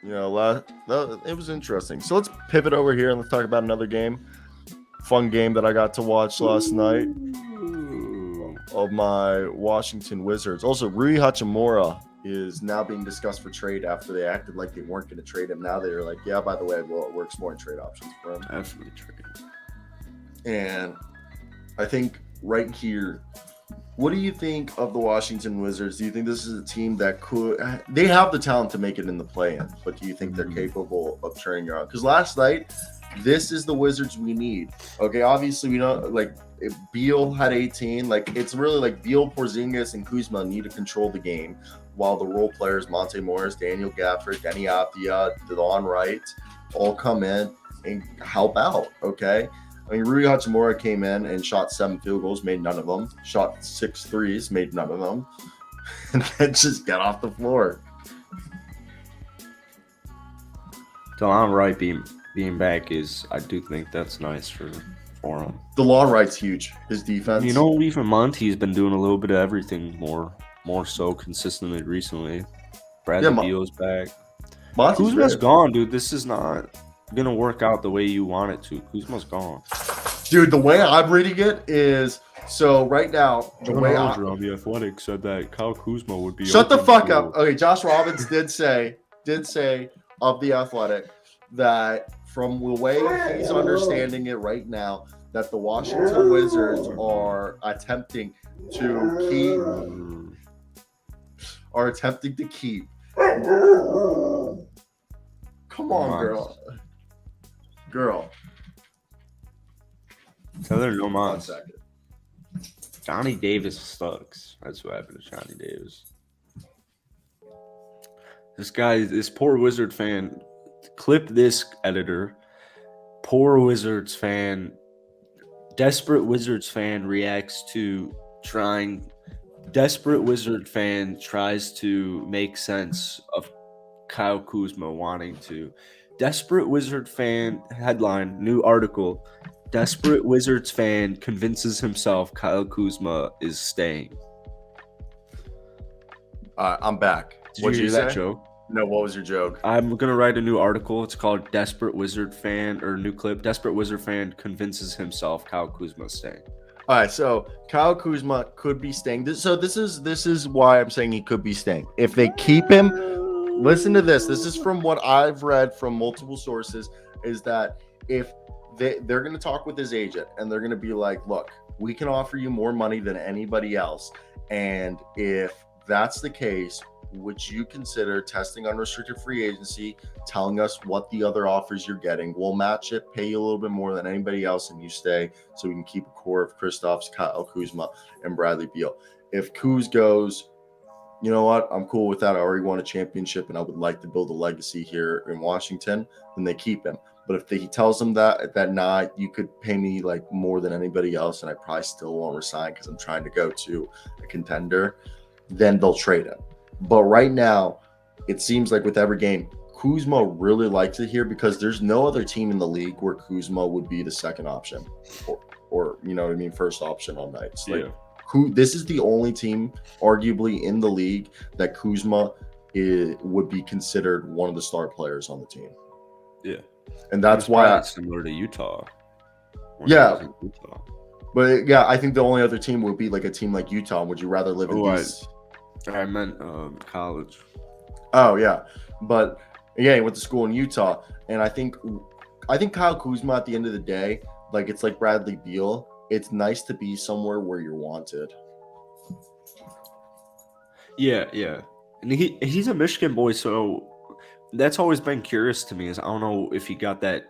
it was interesting. So let's pivot over here and let's talk about another game. Fun game that I got to watch last night of my Washington Wizards. Also, Rui Hachimura is now being discussed for trade after they acted like they weren't going to trade him. Now they're like, yeah, by the way, we're exploring trade options for him. Definitely trade. And I think right here, what do you think of the Washington Wizards? Do you think this is a team that they have the talent to make it in the play-in, but do you think they're capable of turning around? Because last night, this is the Wizards we need. Okay, obviously we know, like, if Beal had 18, like, it's really like Beal, Porzingis, and Kuzma need to control the game, while the role players, Monte Morris, Daniel Gafford, Denny Avdia, DeLon Wright, all come in and help out, okay? I mean, Rui Hachimura came in and shot 7 field goals, made none of them. Shot 6 threes, made none of them. And then just got off the floor. DeLon Wright being back I do think that's nice for him. DeLon Wright's huge. His defense. Even Monty's been doing a little bit of everything more so consistently recently. Bradley Beal's back. Kuzma's gone, dude. This is not gonna work out the way you want it to. Kuzma's gone. Dude, the way I'm reading it is so right now. The way on the Athletic said that Kyle Kuzma would be. Shut the fuck up. Okay, Josh Robbins did say of the Athletic that from the way he's understanding it right now, that the Washington Wizards are attempting to keep. Come on, girl. Tell her no One mas. second. Johnny Davis sucks. That's what happened to Johnny Davis. This poor Wizard fan, clip this, editor. Poor Wizards fan, desperate Wizards fan reacts to trying. Desperate Wizard fan tries to make sense of Kyle Kuzma wanting to. Desperate Wizard fan headline, new article. Desperate Wizards fan convinces himself Kyle Kuzma is staying. I'm back. Did you hear that joke? No, what was your joke? I'm going to write a new article. It's called Desperate Wizard Fan, or new clip. Desperate Wizard Fan convinces himself Kyle Kuzma is staying. All right, so Kyle Kuzma could be staying. This is why I'm saying he could be staying. If they keep him, listen to this. This is from what I've read from multiple sources, is that if they're going to talk with his agent and they're going to be like, look, we can offer you more money than anybody else. And if that's the case, would you consider testing unrestricted free agency, telling us what the other offers you're getting? We'll match it, pay you a little bit more than anybody else, and you stay so we can keep a core of Kristaps, Kyle Kuzma, and Bradley Beal. If Kuz goes, you know what, I'm cool with that. I already won a championship and I would like to build a legacy here in Washington, then they keep him. But if he tells them that night, you could pay me like more than anybody else and I probably still won't resign because I'm trying to go to a contender, then they'll trade him. But right now, it seems like with every game, Kuzma really likes it here because there's no other team in the league where Kuzma would be the second option or you know what I mean, first option on nights. Like, this is the only team arguably in the league that Kuzma would be considered one of the star players on the team. Yeah. And that's why similar to Utah. Yeah. But yeah, I think the only other team would be like a team like Utah. Would you rather live in these? I meant college. Oh yeah, but yeah, he went to school in Utah, and I think Kyle Kuzma at the end of the day, like it's like Bradley Beal. It's nice to be somewhere where you're wanted. Yeah, and he's a Michigan boy, so that's always been curious to me. Is I don't know if he got that.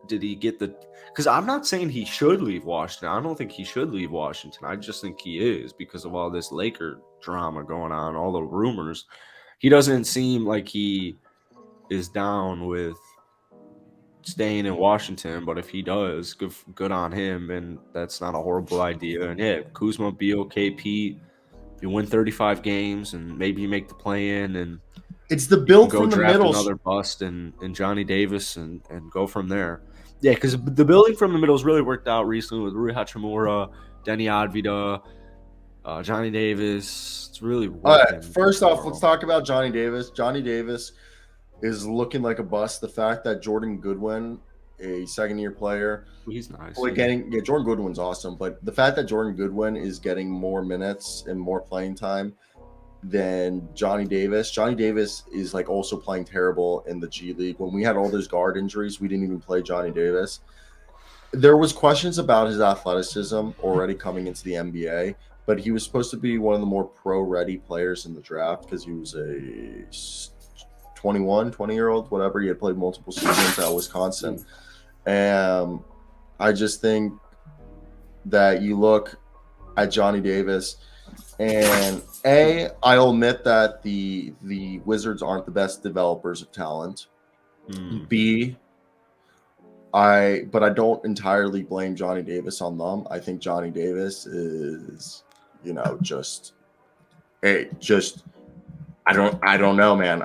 Did he get the? Because I'm not saying he should leave Washington. I don't think he should leave Washington. I just think he is because of all this Laker drama going on, all the rumors. He doesn't seem like he is down with staying in Washington, but if he does, good on him, and that's not a horrible idea. And yeah, Kuzma, Beal, KP, you win 35 games, and maybe you make the play-in, and it's the build from the draft middle. Another bust and Johnny Davis and go from there. Yeah, because the building from the middle has really worked out recently with Rui Hachimura, Denny Avdia, Johnny Davis. It's really working. All right, first off, let's talk about Johnny Davis. Johnny Davis is looking like a bust. The fact that Jordan Goodwin, a second-year player, He's nice. Jordan Goodwin's awesome, but the fact that Jordan Goodwin is getting more minutes and more playing time than Johnny Davis. Johnny Davis is like also playing terrible in the G League. When we had all those guard injuries, we didn't even play Johnny Davis. There was questions about his athleticism already coming into the NBA, but he was supposed to be one of the more pro-ready players in the draft because he was a 20-year-old, whatever. He had played multiple seasons at Wisconsin. And I just think that you look at Johnny Davis, and I'll admit that the Wizards aren't the best developers of talent. B, but I don't entirely blame Johnny Davis on them. I think Johnny Davis is, I don't know, man.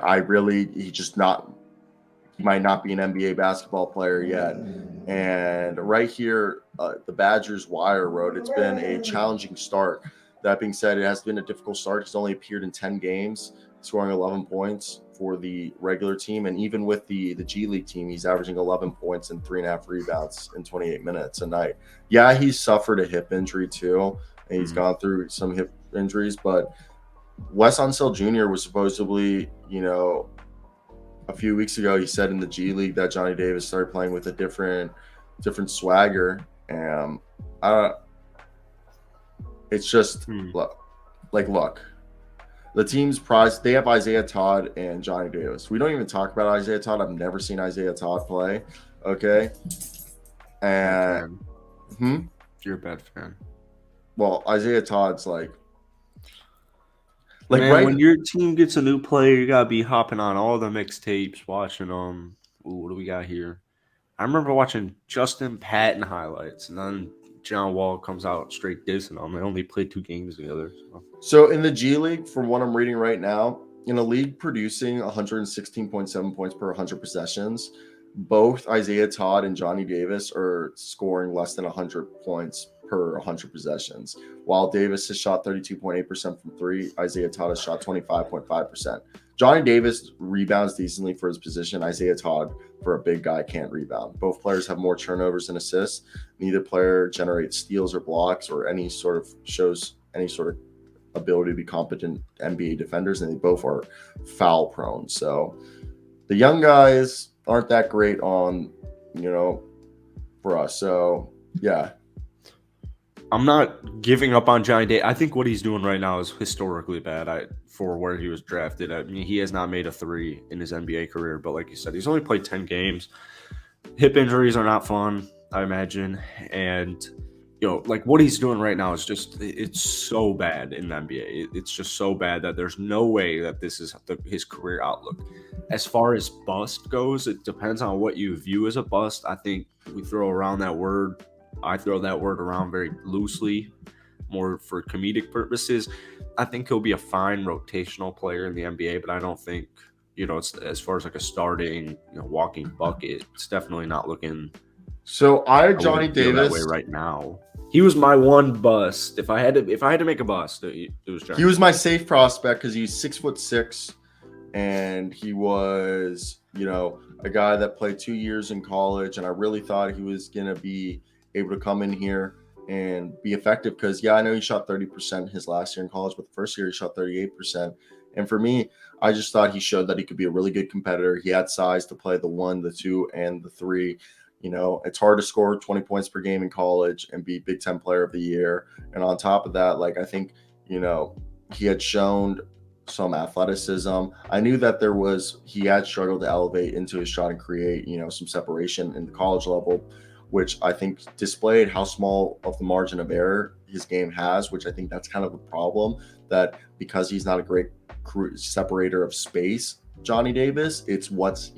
He might not be an NBA basketball player yet. And right here, the Badgers Wire wrote, it's been a challenging start. That being said, it has been a difficult start. He's only appeared in 10 games, scoring 11 points for the regular team. And even with the G League team, he's averaging 11 points and 3.5 rebounds in 28 minutes a night. Yeah, he's suffered a hip injury too, and he's gone through some hip injuries. But Wes Unseld Jr. was supposedly, a few weeks ago, he said in the G League that Johnny Davis started playing with a different swagger. And it's just look. The team's prize, they have Isaiah Todd and Johnny Davis. We don't even talk about Isaiah Todd. I've never seen Isaiah Todd play. Okay. And you're a bad fan. Well, Isaiah Todd's like man, right when your team gets a new player, you gotta be hopping on all the mixtapes, watching them. What do we got here? I remember watching Justin Patton highlights, and then John Wall comes out straight dissing them. They only played 2 games together. So in the G League, from what I'm reading right now, in a league producing 116.7 points per 100 possessions, both Isaiah Todd and Johnny Davis are scoring less than 100 points per 100 possessions. While Davis has shot 32.8% from 3, Isaiah Todd has shot 25.5%. Johnny Davis rebounds decently for his position. Isaiah Todd, for a big guy, can't rebound. Both players have more turnovers than assists. Neither player generates steals or blocks or shows any sort of ability to be competent NBA defenders, and they both are foul prone. So the young guys aren't that great on, for us. So yeah. I'm not giving up on Johnny Davis. I think what he's doing right now is historically bad for where he was drafted. I mean, he has not made a 3 in his NBA career, but like you said, he's only played 10 games. Hip injuries are not fun, I imagine. And, like what he's doing right now is it's so bad in the NBA. It's just so bad that there's no way that this is his career outlook. As far as bust goes, it depends on what you view as a bust. I think we throw around that word. I throw that word around very loosely, more for comedic purposes. I think he'll be a fine rotational player in the NBA, but I don't think, it's as far as like a starting, walking bucket. It's definitely not looking. So Johnny Davis that way right now. He was my one bust. If I had to make a bust, it was Johnny. He was my safe prospect because he's 6'6", and he was, a guy that played 2 years in college, and I really thought he was gonna be able to come in here and be effective because I know he shot 30% his last year in college, but the first year he shot 38%. And for me, I just thought he showed that he could be a really good competitor. He had size to play the 1, the 2, and the 3. It's hard to score 20 points per game in college and be Big Ten Player of the Year. And on top of that, I think, he had shown some athleticism. I knew that he had struggled to elevate into his shot and create, some separation in the college level, which I think displayed how small of the margin of error his game has, which I think that's kind of a problem, that because he's not a great separator of space, Johnny Davis, it's what's,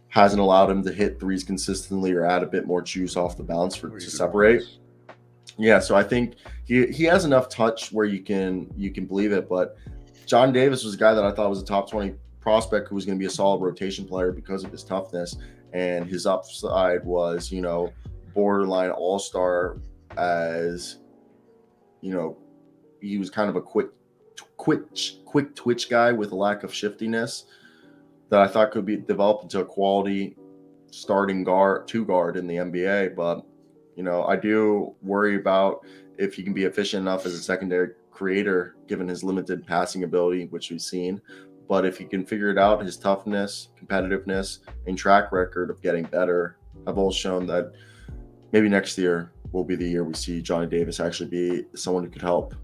hasn't allowed him to hit threes consistently or add a bit more juice off the bounce to separate. Yeah, so I think he has enough touch where you can believe it, but John Davis was a guy that I thought was a top 20 prospect who was going to be a solid rotation player because of his toughness, and his upside was, borderline all-star, as, he was kind of a quick twitch guy with a lack of shiftiness. that I thought could be developed into a quality starting two guard in the NBA. But, you know, I do worry about if he can be efficient enough as a secondary creator, given his limited passing ability, which we've seen. But if he can figure it out, his toughness, competitiveness, and track record of getting better have all shown that maybe next year will be the year we see Johnny Davis actually be someone who could help